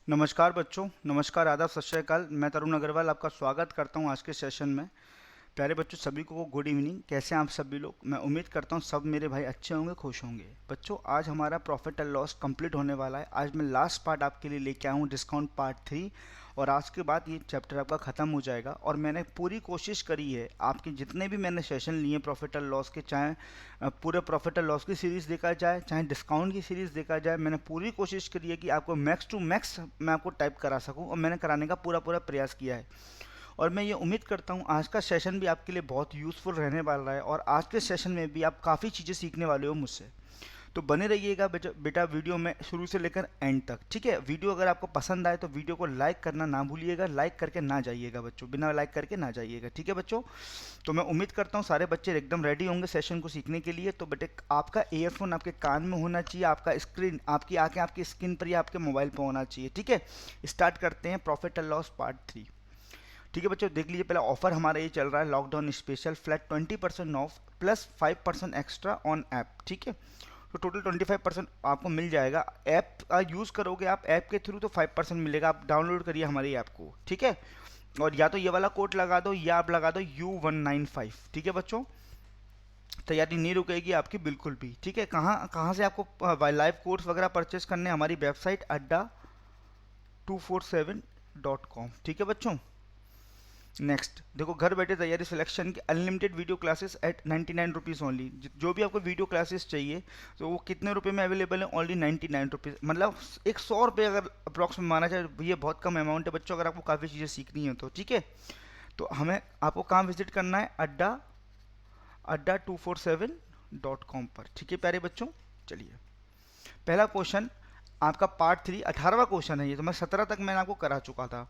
नमस्कार बच्चों, नमस्कार, आदाब, सत श्री अकाल। मैं तरुण अग्रवाल आपका स्वागत करता हूं आज के सेशन में। प्यारे बच्चों, सभी को गुड इवनिंग। कैसे हैं आप सभी लोग? मैं उम्मीद करता हूं सब मेरे भाई अच्छे होंगे, खुश होंगे। बच्चों, आज हमारा प्रॉफिट एंड लॉस कंप्लीट होने वाला है। आज मैं लास्ट पार्ट आपके लिए लेके आया हूं, डिस्काउंट पार्ट 3। और आज के बाद ये चैप्टर आपका ख़त्म हो जाएगा। और मैंने पूरी कोशिश करी है, आपके जितने भी मैंने सेशन लिए प्रॉफिट एंड लॉस के, चाहे पूरे प्रॉफिट एंड लॉस की सीरीज़ देखा जाए, चाहे डिस्काउंट की सीरीज़ देखा जाए, मैंने पूरी कोशिश करी है कि आपको मैक्स टू मैक्स मैं आपको टाइप करा सकूं। और मैंने कराने का पूरा पूरा प्रयास किया है। और मैं ये उम्मीद करता हूँ आज का सेशन भी आपके लिए बहुत यूज़फुल रहने वाला है। और आज के सेशन में भी आप काफ़ी चीज़ें सीखने वाले हो मुझसे। तो बने रहिएगा बेटा वीडियो में शुरू से लेकर एंड तक। ठीक है? वीडियो अगर आपको पसंद आए तो वीडियो को लाइक करना ना भूलिएगा। लाइक करके ना जाइएगा बच्चों, बिना लाइक करके ना जाइएगा। ठीक है बच्चों? तो मैं उम्मीद करता हूँ सारे बच्चे एकदम रेडी होंगे सेशन को सीखने के लिए। तो बेटे, आपका ईयरफोन आपके कान में होना चाहिए, आपका स्क्रीन, आपकी आंखें आपकी स्क्रीन पर या आपके मोबाइल पर होना चाहिए। ठीक है? स्टार्ट करते हैं प्रॉफिट एंड लॉस पार्ट 3। ठीक है बच्चों, देख लीजिए। पहला ऑफर हमारा ये चल रहा है, lockdown special, flat 20% of plus 5% extra on app. ठीक है? तो टोटल 25% आपको मिल जाएगा। ऐप यूज़ करोगे आप ऐप के थ्रू तो 5% मिलेगा। आप डाउनलोड करिए हमारी ऐप को। ठीक है? और या तो ये वाला कोड लगा दो या आप लगा दो U195। ठीक है बच्चों? तैयारी नहीं रुकेगी आपकी बिल्कुल भी। ठीक है? कहाँ कहाँ से आपको लाइव कोर्स वगैरह परचेस करने? हमारी वेबसाइट adda247.com। ठीक है बच्चों? नेक्स्ट देखो, घर बैठे तैयारी सिलेक्शन की unlimited video classes at 99 rupees only. जो भी आपको वीडियो क्लासेस चाहिए तो वो कितने रुपए में अवेलेबल है? Only 99 rupees. मतलब एक 100 रुपये अगर अप्रॉक्स में माना जाए, ये बहुत कम अमाउंट है बच्चों, अगर आपको काफ़ी चीज़ें सीखनी है तो। ठीक है? तो हमें आपको कहाँ विजिट करना है? अड्डा247.com पर। ठीक है प्यारे बच्चों? चलिए, पहला क्वेश्चन आपका पार्ट 3 18वां क्वेश्चन है ये। तो मैं 17 तक मैंने आपको करा चुका था।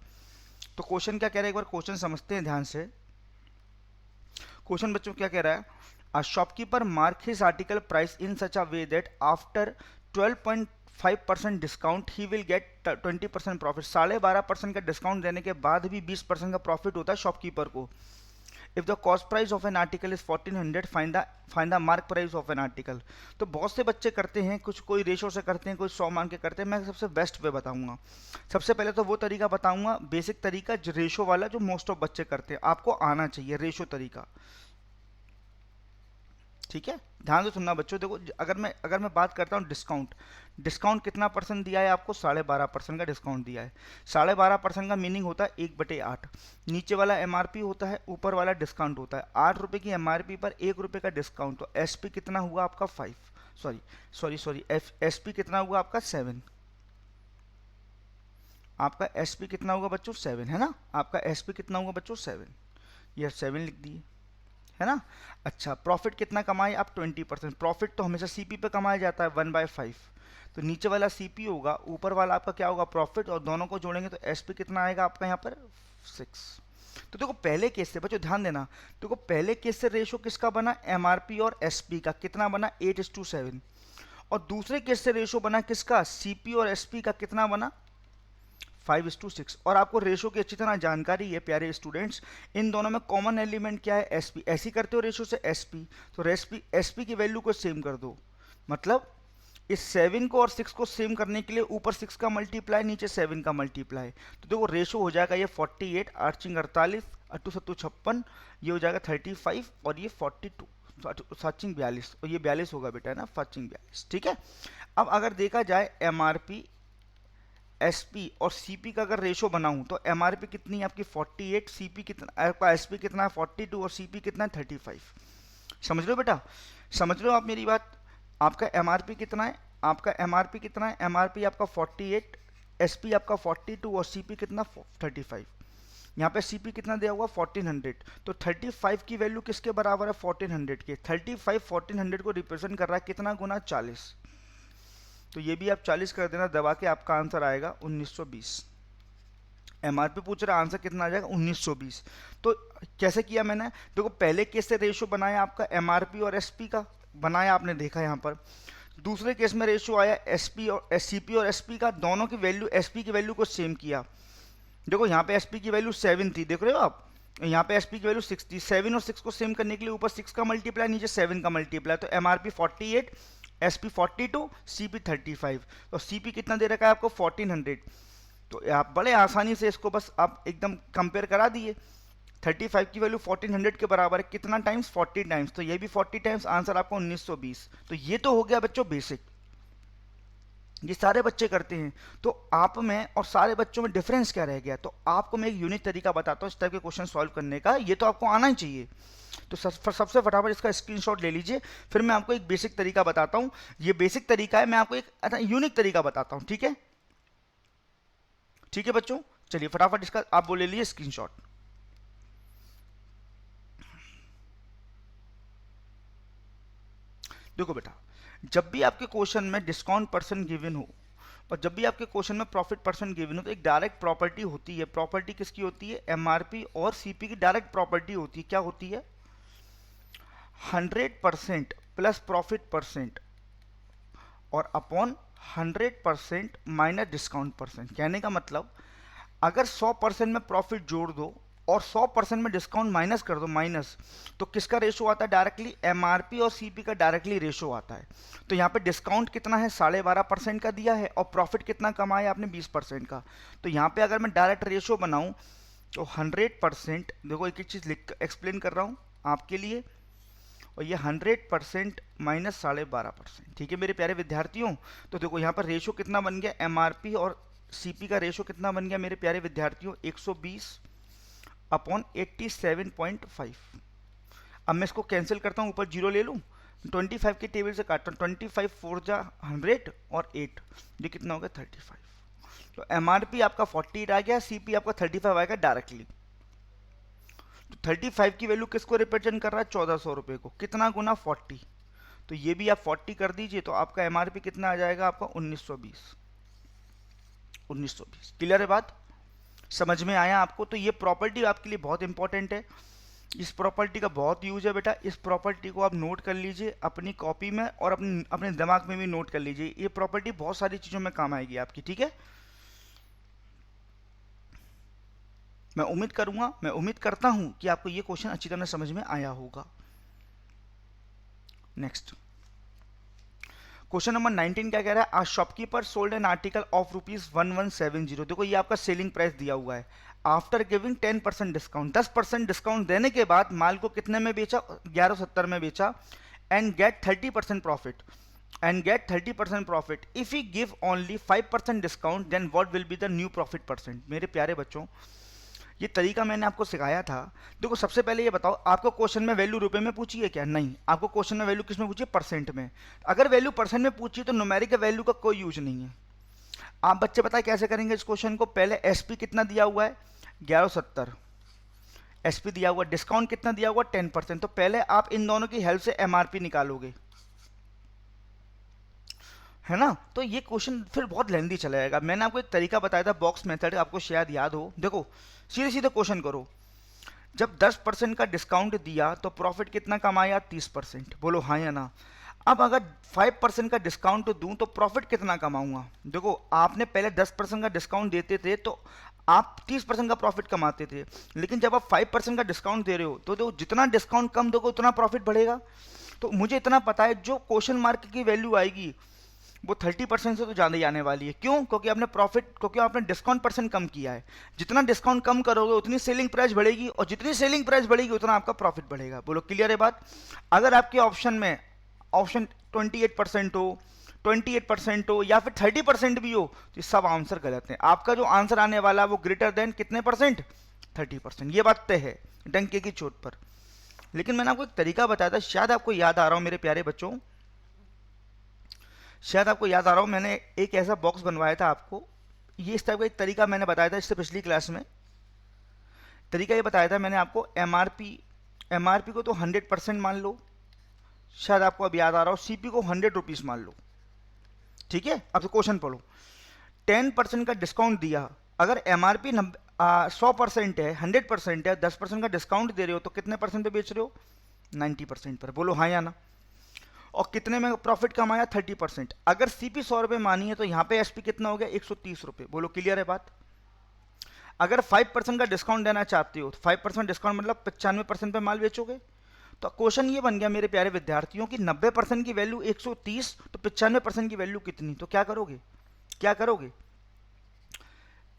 तो क्वेश्चन क्या कह रहा है, एक बार क्वेश्चन समझते हैं ध्यान से। क्वेश्चन बच्चों क्या कह रहा है? A shopkeeper mark his article price in such a way that after 12.5% discount he will get 20% profit. 12.5% का डिस्काउंट देने के बाद भी 20% का प्रॉफिट होता है शॉपकीपर को। If the cost price of an article is 1400, find the mark price of an article. तो बहुत से बच्चे करते हैं, कुछ कोई रेशो से करते हैं, कोई 100 मान के करते हैं। मैं सबसे बेस्ट वे बताऊंगा। सबसे पहले तो वो तरीका बताऊंगा, बेसिक तरीका, जो रेशो वाला, जो मोस्ट ऑफ बच्चे करते हैं। आपको आना चाहिए रेशो तरीका। ठीक है? ध्यान से सुनना बच्चों। देखो, अगर मैं बात करता हूँ डिस्काउंट, डिस्काउंट कितना परसेंट दिया है आपको? 12.5% का डिस्काउंट दिया है। 12.5% का मीनिंग होता है 1/8। नीचे वाला एमआरपी होता है, ऊपर वाला डिस्काउंट होता है। 8 रुपये की एमआरपी पर 1 रुपये का डिस्काउंट। तो एसपी कितना हुआ आपका? 5। सॉरी, एसपी कितना हुआ आपका? 7। आपका एसपी कितना होगा बच्चों? 7 है ना? आपका एसपी कितना होगा बच्चों? 7। ये 7 लिख दिए, है ना? अच्छा, प्रॉफिट कितना कमाए आप? 20%। प्रॉफिट तो हमेशा सीपी पे कमाया जाता है 1/5। तो नीचे वाला सीपी होगा, ऊपर वाला आपका क्या होगा? प्रॉफिट। और दोनों को जोड़ेंगे तो एसपी कितना आएगा आपका यहाँ पर? 6। तो देखो, पहले केस से बच्चों ध्यान देना। देखो, पहले केस से रेशो किसका बना? एमआरपी और एसपी का। कितना बना? 8:7। और दूसरे केस से रेशो बना किसका? सीपी और एसपी का। कितना बना? 5:6। और आपको रेशो की अच्छी तरह जानकारी है प्यारे स्टूडेंट्स। इन दोनों में कॉमन एलिमेंट क्या है? एसपी। ऐसी करते हो रेशो से एसपी, तो एसपी की वैल्यू को सेम कर दो। मतलब इस 7 को और 6 को सेम करने के लिए ऊपर 6 का मल्टीप्लाई, नीचे 7 का मल्टीप्लाई। तो देखो रेशो हो जाएगा ये 48, 8 48, 8 7 56, ये हो जाएगा 35 और ये 42, 7 42, और ये 42 होगा बेटा, है ना? 5 42। ठीक है? अब अगर देखा जाए एमआरपी, एसपी और सीपी का अगर रेशो बनाऊं तो एमआरपी कितनी है आपकी? 48, सीपी कितना आपका? एसपी कितना है? 42 और सीपी कितना है? 35। समझ रहे हो बेटा? समझ रहे हो आप मेरी बात? आपका एमआरपी कितना है? आपका एमआरपी कितना है? एमआरपी आपका 48, एसपी आपका 42 और सीपी कितना? 35। यहाँ पे सीपी कितना दिया हुआ? 1400। तो 35 की वैल्यू किसके बराबर है? 1400 के। 35 1400 को रिप्रेजेंट कर रहा है कितना गुना? 40। तो ये भी आप 40 कर देना दबा के, आपका आंसर आएगा 1920। एमआरपी पूछ रहा, आंसर कितना आ जाएगा? 1920। तो कैसे किया मैंने? देखो, पहले केस से रेशो बनाया आपका एमआरपी और एसपी का, बनाया आपने, देखा यहाँ पर। दूसरे केस में रेशो आया एसपी और सीपी और एसपी का। दोनों की वैल्यू, एसपी की वैल्यू को सेम किया। देखो, यहाँ पे एसपी की वैल्यू 7 थी, देख रहे हो आप? यहाँ पे एसपी की वैल्यू 6 थी। 7 और 6 को सेम करने के लिए ऊपर 6 का मल्टीप्लाई, नीचे 7 का मल्टीप्लाई। तो एमआरपी 48, एसपी 42, सीपी 35। तो सीपी कितना दे रखा है आपको? 1400। तो आप बड़े आसानी से इसको बस आप एकदम कंपेयर करा दिए। 35 की वैल्यू 1400 के बराबर है, कितना टाइम्स? 40 टाइम्स, तो ये भी 40 टाइम्स, आंसर आपको 1920। तो ये तो हो गया बच्चों बेसिक, ये सारे बच्चे करते हैं। तो आप में और सारे बच्चों में डिफरेंस क्या रह गया? तो आपको मैं एक यूनिक तरीका बताता हूँ इस टाइप के क्वेश्चन सॉल्व करने का, ये तो आपको आना ही चाहिए। तो सबसे फटाफट इसका स्क्रीनशॉट ले लीजिए, फिर मैं आपको एक बेसिक तरीका बताता हूँ। ये बेसिक तरीका है, मैं आपको एक यूनिक तरीका बताता हूँ, ठीक है? ठीक है बच्चों, चलिए फटाफट इसका आप बोले लीजिए स्क्रीनशॉट। देखो बेटा, जब भी आपके क्वेश्चन में डिस्काउंट पर्सन गिवन हो और जब भी आपके क्वेश्चन में प्रॉफिट पर्सन गिवन हो, तो एक डायरेक्ट प्रॉपर्टी होती है। प्रॉपर्टी किसकी होती है? एमआरपी और सीपी की डायरेक्ट प्रॉपर्टी होती है। क्या होती है? 100% प्लस प्रॉफिट परसेंट और अपॉन 100% माइनस डिस्काउंट परसेंट। कहने का मतलब, अगर 100% में प्रॉफिट जोड़ दो और 100% में डिस्काउंट माइनस कर दो, माइनस, तो किसका रेशो आता है? डायरेक्टली एमआरपी और सीपी का डायरेक्टली रेशो आता है। तो यहाँ पे डिस्काउंट कितना है? 12.5% का दिया है, और प्रॉफिट कितना कमाया आपने? 20% का। तो यहाँ पे अगर मैं डायरेक्ट रेशो बनाऊं तो 100%, देखो एक एक चीज लिख एक्सप्लेन कर रहा हूँ आपके लिए, और ये 100% माइनस 12.5%। ठीक है मेरे प्यारे विद्यार्थियों, तो देखो यहाँ पर रेशो कितना बन गया? एमआरपी और सीपी का रेशो कितना बन गया मेरे प्यारे विद्यार्थियों? 120 अपॉन 87.5। अब मैं इसको कैंसिल करता हूँ, ऊपर जीरो ले लूँ, 25 के टेबल से काटता हूँ, 25 4 जा 100 और 8, ये कितना हो गया? 35। तो एमआरपी आपका 48 आ गया, सीपी आपका 35 आएगा डायरेक्टली। तो 35 की वैल्यू किसको रिप्रेजेंट कर रहा है? 1400 रुपये को। कितना गुना? 40। तो ये भी आप 40 कर दीजिए, तो आपका एमआरपी कितना आ जाएगा? आपका 1920। 1920। क्लियर है बात? समझ में आया आपको? तो ये प्रॉपर्टी आपके लिए बहुत इंपॉर्टेंट है, इस प्रॉपर्टी का बहुत यूज है बेटा। इस प्रॉपर्टी को आप नोट कर लीजिए अपनी कॉपी में और अपने दिमाग में भी नोट कर लीजिए। ये प्रॉपर्टी बहुत सारी चीजों में काम आएगी आपकी, ठीक है? मैं उम्मीद करता हूं कि आपको ये क्वेश्चन अच्छी तरह समझ में आया होगा। नेक्स्ट क्वेश्चन नंबर 19 क्या कह रहा है? A shopkeeper sold an article of ₹1170। देखो ये आपका सेलिंग प्राइस दिया हुआ है। आफ्टर गिविंग 10% डिस्काउंट, 10% डिस्काउंट देने के बाद माल को कितने में बेचा? 1170 में बेचा। And get 30% profit, if you give only 5% discount, then what will be the new profit percent? मेरे प्यारे बच्चों, ये तरीका मैंने आपको सिखाया था। देखो सबसे पहले ये बताओ, आपको क्वेश्चन में वैल्यू रुपए में पूछी है क्या? नहीं, आपको क्वेश्चन में वैल्यू किस में पूछी है? परसेंट में। अगर वैल्यू परसेंट में पूछी तो न्यूमेरिकल वैल्यू का कोई यूज नहीं है। आप बच्चे पता है कैसे करेंगे इस क्वेश्चन को? पहले एसपी कितना दिया हुआ है? 1170 एसपी दिया हुआ, डिस्काउंट कितना दिया हुआ? 10%। तो पहले आप इन दोनों की हेल्प से एमआरपी निकालोगे, है ना? तो ये क्वेश्चन फिर बहुत लेंदी चला जाएगा। मैंने आपको एक तरीका बताया था, बॉक्स मेथड, आपको शायद याद हो। देखो सीधे सीधे क्वेश्चन करो, जब 10% का डिस्काउंट दिया तो प्रॉफिट कितना कमाया? 30%। बोलो हाँ या ना? अब अगर 5% का डिस्काउंट दूं तो प्रॉफिट कितना कमाऊंगा? देखो आपने पहले 10% का डिस्काउंट देते थे तो आप 30% का प्रॉफिट कमाते थे, लेकिन जब आप 5% का डिस्काउंट दे रहे हो तो देखो जितना डिस्काउंट कम दोगे उतना प्रॉफिट बढ़ेगा। तो मुझे इतना पता है, जो क्वेश्चन मार्क की वैल्यू आएगी वो 30% से तो ज़्यादा ही आने वाली है। क्यों? क्योंकि आपने डिस्काउंट परसेंट कम किया है। जितना डिस्काउंट कम करोगे उतनी सेलिंग प्राइस बढ़ेगी, और जितनी सेलिंग प्राइस बढ़ेगी उतना आपका प्रॉफिट बढ़ेगा। बोलो क्लियर है बात? अगर आपके ऑप्शन में ऑप्शन 28% हो, 28% हो या फिर 30% भी हो, तो सब आंसर गलत है। आपका जो आंसर आने वाला है वो ग्रेटर देन कितने परसेंट? 30%। ये बात तय है डंके की चोट पर। लेकिन मैंने आपको एक तरीका बताया था, शायद आपको याद आ रहा हो मेरे प्यारे बच्चों, शायद आपको याद आ रहा हो, मैंने एक ऐसा बॉक्स बनवाया था आपको। ये इस टाइप का एक तरीका मैंने बताया था इससे पिछली क्लास में। तरीका ये बताया था मैंने आपको, एमआरपी को तो 100% मान लो, शायद आपको अब याद आ रहा हो, सीपी को 100 रुपीज़ मान लो, ठीक है? अब तो क्वेश्चन पढ़ो, 10% का डिस्काउंट दिया, अगर एमआरपी 100% है, 100% है, 10% का डिस्काउंट दे रहे हो तो कितने परसेंट पे बेच रहे हो? 90% पर। बोलो हाँ या ना? और कितने में प्रॉफिट कमाया? 30%। अगर सीपी 100 रुपये मानी है तो यहाँ पे एसपी कितना हो गया? 130 रुपये। बोलो क्लियर है बात? अगर 5% का डिस्काउंट देना चाहते हो तो 5% डिस्काउंट मतलब 95% पे माल बेचोगे। तो क्वेश्चन ये बन गया मेरे प्यारे विद्यार्थियों की 90% की वैल्यू 130, तो 95% की वैल्यू कितनी? तो क्या करोगे?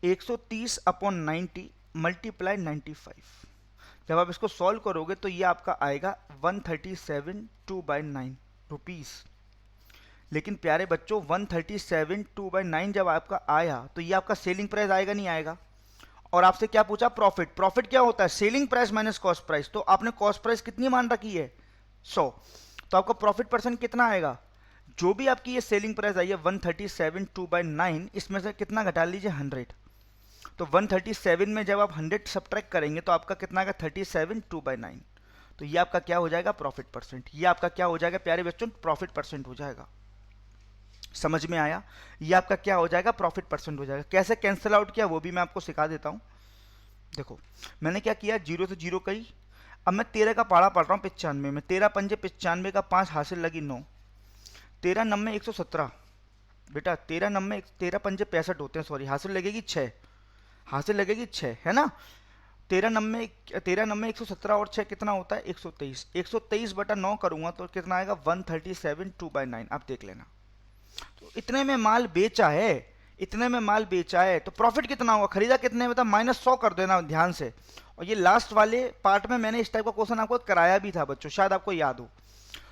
130 अपॉन 90 मल्टीप्लाई 95। जब आप इसको सॉल्व करोगे तो ये आपका आएगा 137 2/9 रुपीज़। लेकिन प्यारे बच्चों 137 2/9 जब आपका आया तो ये आपका सेलिंग प्राइस आएगा नहीं आएगा? और आपसे क्या पूछा? प्रॉफिट। प्रॉफिट क्या होता है? Selling price minus cost price. तो आपने कॉस्ट प्राइस कितनी मान रखी है? 100। तो आपका प्रॉफिट परसेंट कितना आएगा? जो भी आपकी ये सेलिंग प्राइस आई है 137 2/9, इसमें से कितना घटा लीजिए? 100। तो 137 में जब आप 100 सब्ट्रैक्ट करेंगे तो आपका कितना आएगा? 37 2/9। तो ये आपका क्या हो जाएगा? Profit percent. ये आपका क्या हो जाएगा प्यारे बच्चों? प्रॉफिट परसेंट हो जाएगा। समझ में आया? ये आपका क्या हो जाएगा? प्रॉफिट परसेंट हो जाएगा। कैसे कैंसिल आउट किया वो भी मैं आपको सिखा देता हूं। देखो मैंने क्या किया, 0 से 0 कही। अब मैं 13 का पाड़ा पढ़ रहा हूँ 95 में। 13 पंजे 95 का 5 हासिल लगी 9। 13 नम्बे 117 बेटा। 13 नम्बे 13 पंजे 65 होते हैं, सॉरी, हासिल लगेगी 6। हासिल लगेगी 6, है ना। 13 नम्बे 117 और 6 कितना होता है? 123। 123 बटा 9 करूंगा तो कितना आएगा? 137 2/9। आप देख लेना। तो इतने में माल बेचा है, इतने में माल बेचा है तो प्रॉफिट कितना होगा? खरीदा कितने में था? -100 कर देना ध्यान से। और ये लास्ट वाले पार्ट में मैंने इस टाइप का क्वेश्चन आपको कराया भी था बच्चों, शायद आपको याद हो।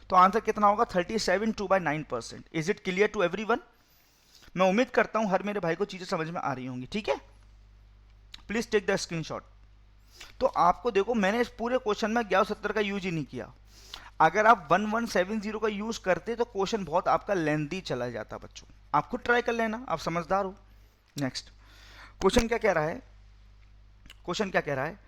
तो आंसर कितना होगा? 37 2/9%। Is it clear to everyone? मैं उम्मीद करता हूं हर मेरे भाई को चीजें समझ में आ रही होंगी। ठीक है, प्लीज टेक द स्क्रीनशॉट। तो आपको देखो मैंने इस पूरे क्वेश्चन में 1170 का यूज ही नहीं किया। अगर आप 1170 का यूज करते तो क्वेश्चन बहुत आपका लेंथी चला जाता बच्चों। आप खुद ट्राई कर लेना, आप समझदार हो। नेक्स्ट क्वेश्चन क्या कह रहा है? क्वेश्चन क्या कह रहा है?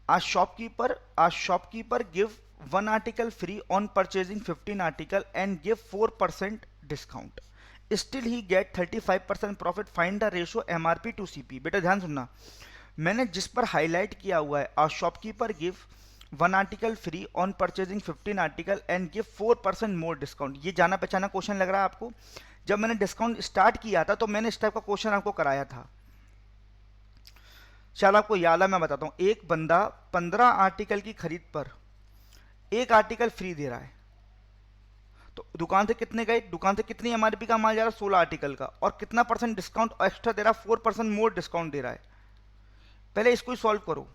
A shopkeeper give one article free on purchasing 15 article and give 4% discount. Still he get 35% profit. Find the ratio MRP to CP. बेटा ध्यान सुनना, मैंने जिस पर हाईलाइट किया हुआ है A shopkeeper give one article free on purchasing 15 article and give 4% more discount, ये जाना पहचाना क्वेश्चन लग रहा है आपको? जब मैंने डिस्काउंट स्टार्ट किया था तो मैंने इस टाइप का क्वेश्चन आपको कराया था। शायद आपको याद है, मैं बताता हूं। एक बंदा 15 आर्टिकल की खरीद पर एक आर्टिकल फ्री दे रहा है। तो दुकान से कितने गए? दुकान से कितनी एमआरपी का माल जा रहा है? 16 आर्टिकल का। और कितना परसेंट डिस्काउंट एक्स्ट्रा दे रहा है? 4% मोर डिस्काउंट दे रहा है। पहले इसको ही सॉल्व करो।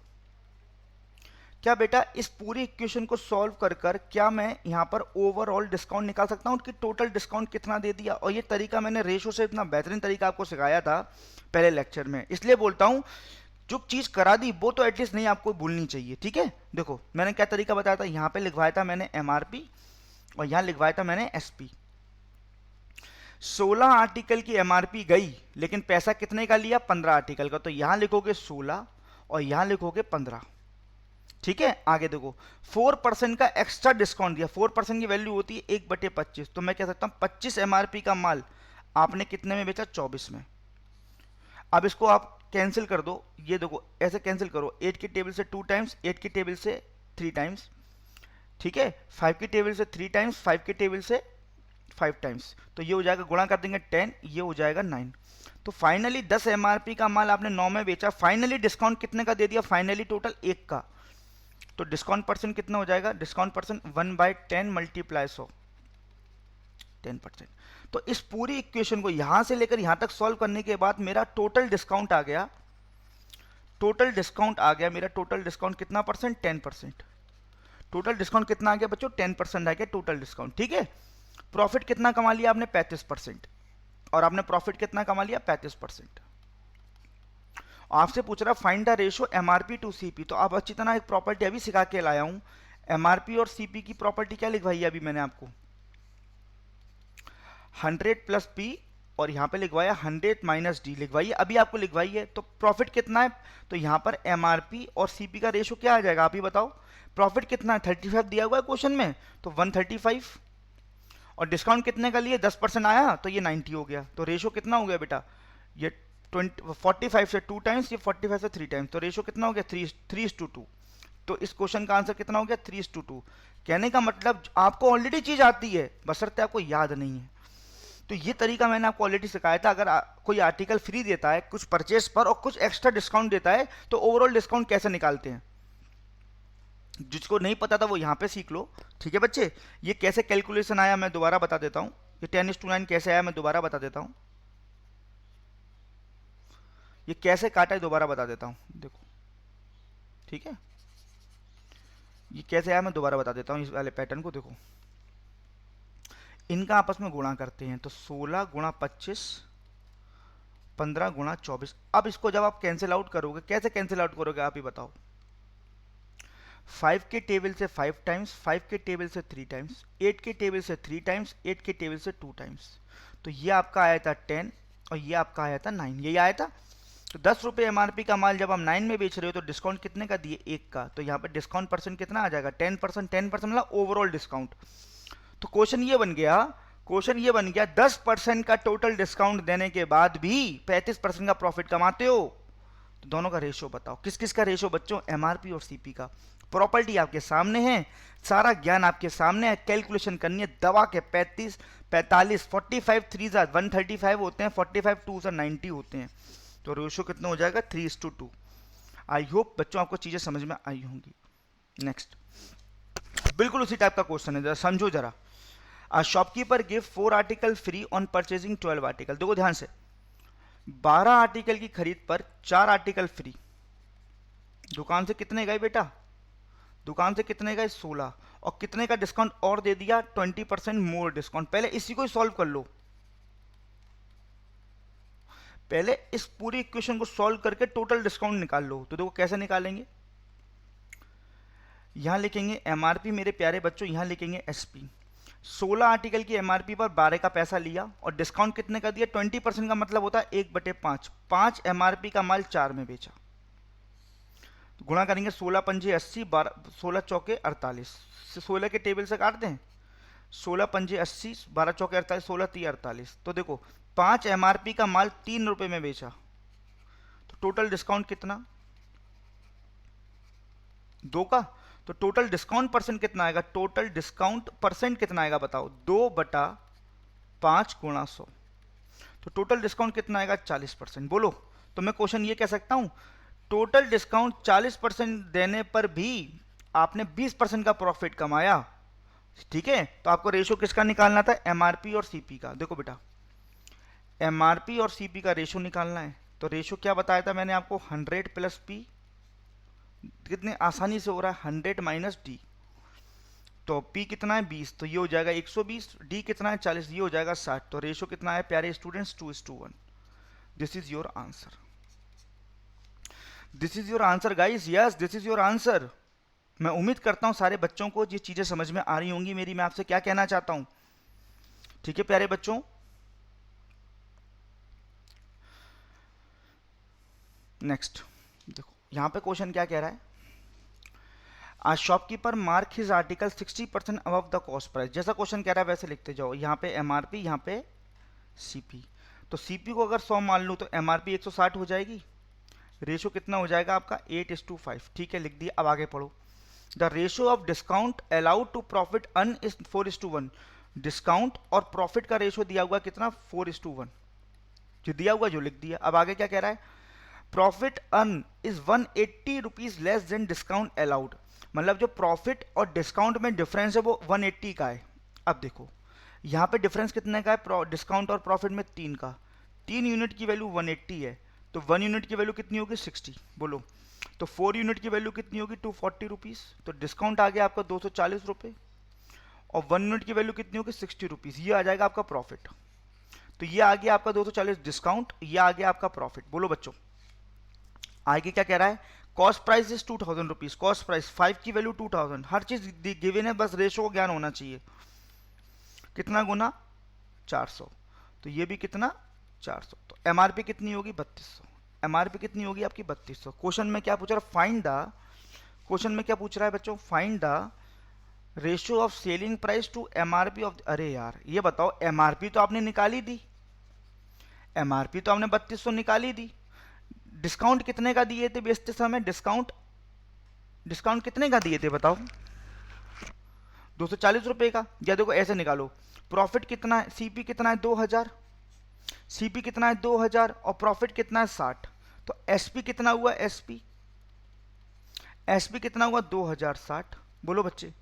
क्या बेटा इस पूरी इक्वेशन को सॉल्व कर कर क्या मैं यहां पर ओवरऑल डिस्काउंट निकाल सकता हूं कि टोटल डिस्काउंट कितना दे दिया? और ये तरीका मैंने रेशो से इतना बेहतरीन तरीका आपको सिखाया था पहले लेक्चर में, इसलिए बोलता हूं जो चीज करा दी वो तो एटलीस्ट नहीं आपको भूलनी चाहिए। ठीक है, देखो मैंने क्या तरीका बताया था। यहां पे लिखवाया था मैंने एमआरपी और यहां लिखवाया था मैंने एसपी। 16 आर्टिकल की एमआरपी गई लेकिन पैसा कितने का लिया? 15 आर्टिकल का। तो यहां लिखोगे 16 और यहां लिखोगे 15। ठीक है, आगे देखो 4% का एक्स्ट्रा डिस्काउंट दिया। 4% की वैल्यू होती है 1/25। तो मैं कह सकता हूं 25 एमआरपी का माल आपने कितने में बेचा? 24 में। अब इसको आप कैंसिल कर दो। ये देखो ऐसे कैंसिल करो, 8 की टेबल से 2 टाइम्स, 8 की टेबल से 3 टाइम्स। ठीक है, 5 की टेबल से 3 टाइम्स, 5 की टेबल से 5 टाइम्स। तो ये हो जाएगा, गुणा कर देंगे 10, ये हो जाएगा 9। तो फाइनली 10 एमआरपी का माल आपने 9 में बेचा। फाइनली डिस्काउंट कितने का दे दिया? फाइनली टोटल 1 का। तो डिस्काउंट परसेंट कितना हो जाएगा? Discount percent 1/10 multiply 100, 10%। तो इस पूरी इक्वेशन को यहां से लेकर यहां तक सॉल्व करने के बाद मेरा टोटल डिस्काउंट आ गया। टोटल डिस्काउंट आ गया मेरा। टोटल डिस्काउंट कितना परसेंट? 10%। टोटल डिस्काउंट कितना आ गया बच्चों? 10% आ गया टोटल डिस्काउंट। ठीक है, प्रॉफिट कितना कमा लिया आपने? 35%। और आपने प्रॉफिट कितना कमा लिया? 35%। आपसे पूछ रहा find the ratio MRP to CP. तो आप अच्छी तरह एक प्रॉपर्टी अभी सिखा के लाया हूं। एमआरपी और सीपी की प्रॉपर्टी क्या लिखवाई है अभी मैंने आपको? 100 प्लस पी, और यहां पे लिखवाया 100 माइनस डी लिखवाई है, अभी आपको लिखवाई है। तो प्रॉफिट कितना है? तो यहां पर एमआरपी और सीपी का रेशियो क्या आ जाएगा? आप ही बताओ। प्रॉफिट कितना है? 35 दिया हुआ है क्वेश्चन में, तो 135। और डिस्काउंट कितने का लिए? 10% आया तो ये 90 हो गया। तो रेशियो कितना हो गया बेटा? ये 45 से 2 टाइम्स, ये 45 से 3 टाइम्स। तो रेशियो कितना हो गया? 3:2। तो इस क्वेश्चन का आंसर कितना हो गया? 3:2। कहने का मतलब आपको ऑलरेडी चीज आती है, बशर्ते आपको याद नहीं है। तो ये तरीका मैंने आपको ऑलरेडी सिखाया था। अगर कोई आर्टिकल फ्री देता है कुछ परचेस पर और कुछ एक्स्ट्रा डिस्काउंट देता है तो ओवरऑल डिस्काउंट कैसे निकालते हैं, जिसको नहीं पता था वो यहाँ पे सीख लो। ठीक है बच्चे, ये कैसे कैलकुलेशन आया मैं दोबारा बता देता हूँ। ये 10:9 कैसे आया मैं दोबारा बता देता हूँ। ये कैसे काटा है दोबारा बता देता हूँ, देखो ठीक है, ये कैसे आया मैं दोबारा बता देता हूँ, इस वाले पैटर्न को देखो, इनका आपस में गुणा करते हैं तो 16 गुणा 25, 15 गुणा 24। अब इसको जब आप कैंसिल आउट करोगे, कैसे कैंसिल आउट करोगे आप ही बताओ, 5 के टेबल से 5 टाइम्स, 5 के टेबल से 3 टाइम्स, 8 के टेबल से 3 टाइम्स, 8 के टेबल से 2 टाइम्स। तो ये आपका आया था 10 और ये आपका आया था 9, यही आया था। तो 10 रुपये एमआरपी का माल जब हम 9 में बेच रहे हो तो डिस्काउंट कितने का दिए, 1 का। तो यहाँ पर डिस्काउंट परसेंट कितना आ जाएगा, 10%। 10% मतलब ओवरऑल डिस्काउंट। तो क्वेश्चन ये बन गया, 10% का टोटल डिस्काउंट देने के बाद भी 35% का प्रॉफिट कमाते हो। तो दोनों का रेशियो बताओ, किस किस का रेशियो बच्चों, एमआरपी और सीपी का। प्रॉपर्टी आपके सामने है, सारा ज्ञान आपके सामने है, कैलकुलेशन करनी है दबा के। 35, 45, 45 3 135 होते हैं, 45 2 90 होते हैं। तो रेशियो कितना हो जाएगा, 3:2। आई होप बच्चों आपको चीजें समझ में आई होंगी। नेक्स्ट, बिल्कुल उसी टाइप का क्वेश्चन है, जरा समझो जरा। Shopkeeper give 4 article free on purchasing 12 article. देखो ध्यान से, 12 आर्टिकल की खरीद पर 4 आर्टिकल फ्री। दुकान से कितने गए बेटा, दुकान से कितने गए, 16, और कितने का डिस्काउंट और दे दिया, 20% मोर डिस्काउंट। पहले इसी को ही सॉल्व कर लो, पहले इस पूरी इक्वेशन को सॉल्व करके टोटल डिस्काउंट निकाल लो। तो देखो कैसे निकालेंगे, यहां लिखेंगे एमआरपी मेरे प्यारे बच्चों, यहां लिखेंगे एसपी। 16 आर्टिकल की एमआरपी पर 12 का पैसा लिया और डिस्काउंट कितने का दिया, 20% का मतलब होता है 1/5। 5 एमआरपी का माल 4 में बेचा, तो गुणा करेंगे 16 पंजे 80, 16 चौके 48, 16 के टेबल से काटते हैं, 16 पंजे 80, 12 चौके 48, 16 3 48। तो देखो 5 एमआरपी का माल 3 रुपए में बेचा, तो टोटल डिस्काउंट कितना, 2 का। तो टोटल डिस्काउंट परसेंट कितना आएगा, टोटल डिस्काउंट परसेंट कितना आएगा बताओ, 2/5 गुणा 100। तो टोटल डिस्काउंट कितना आएगा, 40%। बोलो, तो मैं क्वेश्चन ये कह सकता हूं, टोटल डिस्काउंट 40% देने पर भी आपने 20% का प्रॉफिट कमाया। ठीक है, तो आपको रेशियो किसका निकालना था, एमआरपी और सीपी का। देखो बेटा, एमआरपी और सीपी का रेशियो निकालना है, तो रेशियो क्या बताया था मैंने आपको, 100 प्लस पी। कितने आसानी से हो रहा है, 100 माइनस डी। तो P कितना है 20, तो ये हो जाएगा 120। D कितना है 40, ये हो जाएगा 60। तो रेशियो कितना है प्यारे students, 2:1। This is your answer, this is your answer guys, yes this is your answer. मैं उम्मीद करता हूं सारे बच्चों को ये चीजें समझ में आ रही होंगी मेरी, मैं आपसे क्या कहना चाहता हूं। ठीक है प्यारे बच्चों, नेक्स्ट देखो यहां पे क्वेश्चन क्या कह रहा है, आज shopkeeper mark his article 60% above the cost price. जैसा क्वेश्चन कह रहा है वैसे लिखते जाओ, यहाँ पे एमआरपी, यहाँ पे सीपी। तो सीपी को अगर 100 मान लूँ तो एमआरपी 160 हो जाएगी। रेशियो कितना हो जाएगा आपका, 8:5। ठीक है, लिख दिया। अब आगे पढ़ो, the ratio of discount allowed to profit earn is 4:1। Discount और प्रॉफिट का रेशियो दिया हुआ कितना, 4:1, जो दिया हुआ जो लिख दिया। अब आगे क्या कह रहा है, profit earn is 180 rupees less than discount allowed. मतलब जो प्रॉफिट और डिस्काउंट में डिफरेंस है वो 180 का है। अब देखो यहाँ पे डिफरेंस कितने का है, डिस्काउंट और प्रॉफिट में 3 का। 3 यूनिट की वैल्यू 180 है, तो 1 यूनिट की वैल्यू कितनी होगी, 60। बोलो, तो 4 यूनिट की वैल्यू कितनी होगी, 240 रुपीज़। तो डिस्काउंट आ गया आपका 240 रुपये, और 1 यूनिट की वैल्यू कितनी होगी, 60 रुपीज़। ये आ जाएगा आपका प्रॉफिट। तो ये आ गया आपका 240 डिस्काउंट, ये आ गया आपका प्रॉफिट। बोलो बच्चों, आगे क्या कह रहा है, cost price is 2000 rupees. Cost price 5 की वैल्यू 2000, हर चीज गिवन है, बस रेशो का ज्ञान होना चाहिए। कितना गुना, 400। तो ये भी कितना, 400। तो एमआरपी कितनी होगी, 3200। एमआरपी कितनी होगी आपकी, 3200। क्वेश्चन में क्या पूछ रहा है, फाइंड द, क्वेश्चन में क्या पूछ रहा है बच्चों, find the ratio of selling price to MRP of. अरे यार ये बताओ, एमआरपी तो आपने निकाली दी, एमआरपी तो आपने 3200 निकाली दी, डिस्काउंट कितने का दिए थे बेचते समय, डिस्काउंट कितने का दिए थे बताओ, 240 रुपए का। या देखो ऐसे निकालो, प्रॉफिट कितना है, सीपी कितना है 2000, सीपी कितना है 2000 और प्रॉफिट कितना है 60। तो एसपी कितना हुआ, एसपी कितना हुआ 2060। बोलो बच्चे,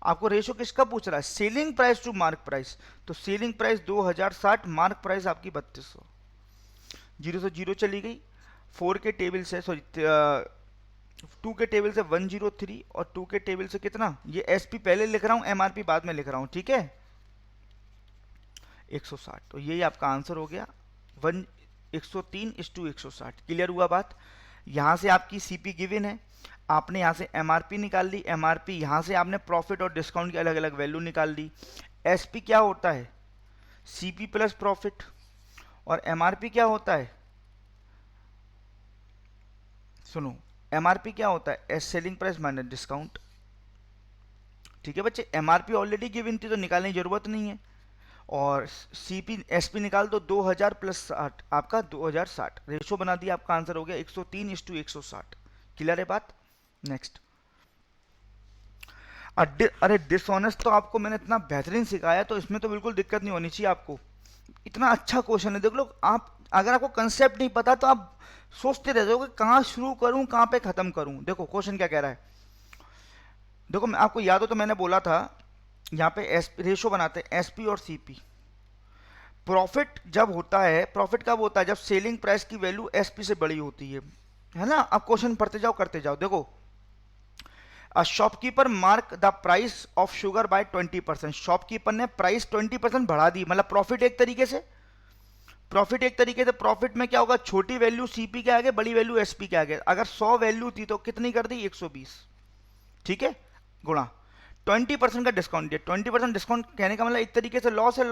आपको रेशियो किसका पूछ रहा है, selling price to mark price. तो सेलिंग प्राइस 2060, मार्क प्राइस आपकी 3200। 0 से 0 चली गई, 4 के टेबल से, सॉरी 2 के टेबल से 103 और 2 के टेबल से कितना, ये एसपी पहले लिख रहा हूँ, एमआरपी बाद में लिख रहा हूँ, ठीक है, 160। तो यही आपका आंसर हो गया 103:160। क्लियर हुआ बात। यहाँ से आपकी सीपी गिवन है, आपने यहाँ से एमआरपी निकाल ली, एमआरपी यहाँ से आपने प्रॉफिट और डिस्काउंट की अलग अलग वैल्यू निकाल दी। एसपी क्या होता है, सीपी प्लस प्रॉफिट, और एमआरपी क्या होता है, सुनो, एमआरपी क्या होता है, S selling price minus discount. ठीक है बच्चे, एमआरपी ऑलरेडी गिवन थी तो निकालने की जरूरत नहीं है। और सीपी एसपी निकाल दो, 2000 प्लस 60 आपका 2060, रेशो बना दिया, आपका आंसर हो गया 103:160। क्लियर है बात। नेक्स्ट, अरे डिसऑनेस्ट तो आपको मैंने इतना बेहतरीन सिखाया तो इसमें तो बिल्कुल दिक्कत नहीं होनी चाहिए आपको। इतना अच्छा क्वेश्चन है, देख लो आप, अगर आपको कंसेप्ट नहीं पता तो आप सोचते रह जाओगे कहाँ शुरू करूं कहाँ पे खत्म करूं। देखो क्वेश्चन क्या कह रहा है, देखो मैं आपको याद हो तो मैंने बोला था यहाँ पे रेशो बनाते हैं एसपी और सीपी। प्रॉफिट जब होता है, प्रॉफिट कब होता है, जब सेलिंग प्राइस की वैल्यू एसपी से बड़ी होती है ना। अब क्वेश्चन पढ़ते जाओ करते जाओ। देखो, a shopkeeper mark the price of sugar bye 20%। Shopkeeper ने प्राइस 20% बढ़ा दी, मतलब प्रॉफिट एक तरीके से, प्रॉफिट में क्या होगा, छोटी वैल्यू सीपी के आगे, बड़ी वैल्यू एसपी के आगे। अगर 100 वैल्यू थी तो कितनी कर दी, 120, ठीक है, गुणा 20% का डिस्काउंट दिया। 20% डिस्काउंट कहने का मतलब एक तरीके से लॉस है,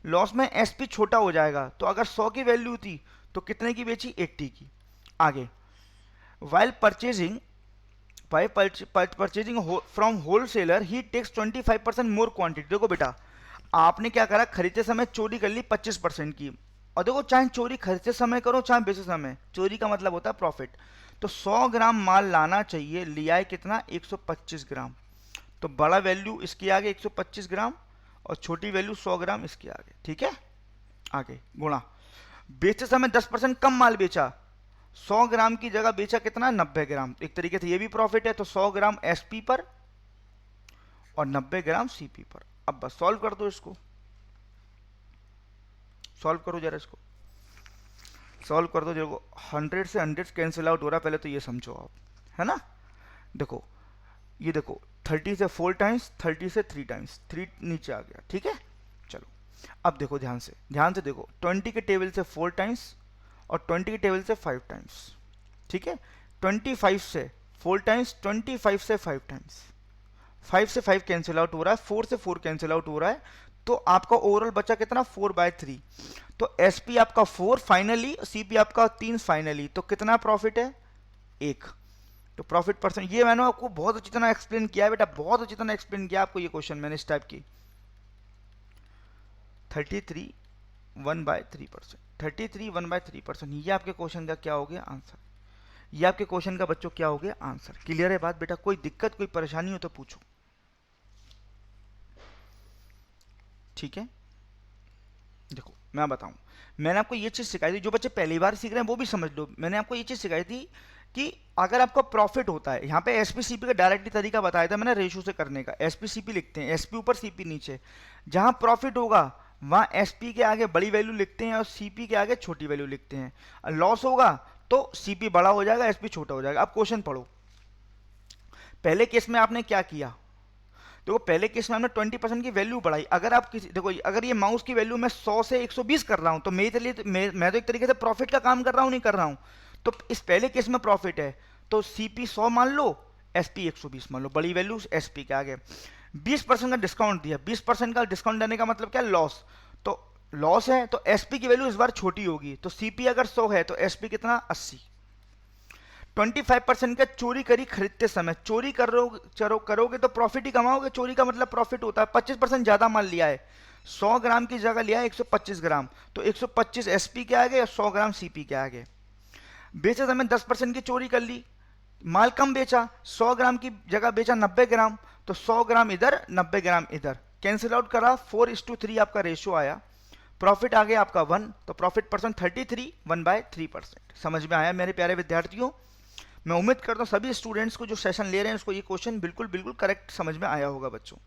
लॉस में एसपी छोटा हो जाएगा। तो अगर 100 की वैल्यू थी तो कितने की बेची, 80 की। आगे, while purchasing from wholesaler he takes 25% more quantity. देखो बेटा, आपने क्या करा, खरीदते समय चोरी कर ली 25% की। और देखो, चाहे चोरी खरीदते समय करो चाहे बेचते समय, चोरी का मतलब होता है प्रॉफिट। तो 100 ग्राम माल लाना चाहिए, लिया है कितना, 125 ग्राम। तो बड़ा वैल्यू इसके आगे 125 ग्राम और छोटी वैल्यू 100 ग्राम इसके आगे, ठीक है। आगे गुणा, बेचते समय 10% कम माल बेचा, 100 ग्राम की जगह बेचा कितना, 90 ग्राम। एक तरीके से ये भी प्रॉफिट है। तो 100 ग्राम एसपी पर और 90 ग्राम सीपी पर। अब बस सॉल्व कर दो इसको, सॉल्व करो जरा इसको, सॉल्व कर दो। देखो 100 से 100 कैंसिल आउट हो रहा है, पहले तो ये समझो आप, है ना। देखो ये देखो, 30 से 4 टाइम्स, 30 से 3 टाइम्स, 3 नीचे आ गया, ठीक है। चलो अब देखो ध्यान से देखो, 20 के टेबल से 4 टाइम्स और 20 के टेबल से 5 टाइम्स, ठीक है। 25 से 4 टाइम्स, 25 से 5 टाइम्स, 5 से 5 कैंसिल आउट हो रहा है, 4 से 4 कैंसिल आउट हो रहा है। तो आपका ओवरऑल बचा कितना, 4/3। तो एसपी आपका 4 फाइनली, सीपी आपका 3 फाइनली। तो कितना प्रॉफिट है, 1। तो प्रॉफिट परसेंट, ये मैंने आपको बहुत अच्छी तरह एक्सप्लेन किया है बेटा, बहुत अच्छी तरह एक्सप्लेन किया आपको ये क्वेश्चन मैंने इस टाइप की। 33 1/3%, 33 1/3%, ये आपके क्वेश्चन का क्या हो गया, आंसर। ये आपके क्वेश्चन का बच्चों क्या हो गया, आंसर। क्लियर है बात बेटा, कोई दिक्कत कोई परेशानी हो तो पूछो, ठीक है। देखो मैं बताऊं, मैंने आपको ये चीज सिखाई थी, जो बच्चे पहली बार सीख रहे हैं वो भी समझ लो। मैंने आपको ये चीज सिखाई थी कि अगर आपका प्रॉफिट होता है, यहाँ पे एसपीसीपी का डायरेक्टली तरीका बताया था मैंने रेशो से करने का। एसपीसीपी लिखते हैं, एसपी ऊपर सीपी नीचे। जहां प्रॉफिट होगा वहां एसपी के आगे बड़ी वैल्यू लिखते हैं और सीपी के आगे छोटी वैल्यू लिखते हैं। लॉस होगा तो सीपी बड़ा हो जाएगा, एसपी छोटा हो जाएगा। अब क्वेश्चन पढ़ो, पहले केस में आपने क्या किया, देखो पहले केस में हमने 20% की वैल्यू बढ़ाई। अगर आप किसी, देखो अगर ये माउस की वैल्यू मैं 100 से 120 कर रहा हूं तो मेरे लिए मैं तो एक तरीके से प्रॉफिट का काम कर रहा हूं, नहीं कर रहा हूं। तो इस पहले केस में प्रॉफिट है तो सीपी 100 मान लो, एसपी 120 मान लो, बड़ी वैल्यू एसपी के आगे। 20% का डिस्काउंट दिया, 20% का डिस्काउंट देने का मतलब क्या, लॉस। तो लॉस है तो एसपी की वैल्यू इस बार छोटी होगी, तो सीपी अगर 100 है तो एसपी कितना, 80। 25% का चोरी करी खरीदते समय, चोरी करोगे तो प्रॉफिट ही कमाओगे, चोरी का मतलब प्रॉफिट होता है। 25% ज्यादा माल लिया है, 100 ग्राम की जगह लिया है 125 ग्राम, तो 125 एसपी के आगे और 100 ग्राम सीपी के आगे। बेचे समय 10% की चोरी कर ली, माल कम बेचा, 100 ग्राम की जगह बेचा 90 ग्राम, तो 100 ग्राम इधर 90 ग्राम इधर, कैंसिल आउट करा, 4:3 आपका रेशियो आया। प्रॉफिट आ गया आपका 1, तो प्रॉफिट परसेंट 33, 1/3%। समझ में आया मेरे प्यारे विद्यार्थियों। मैं उम्मीद करता हूँ सभी स्टूडेंट्स को जो सेशन ले रहे हैं उसको ये क्वेश्चन बिल्कुल बिल्कुल करेक्ट समझ में आया होगा बच्चों।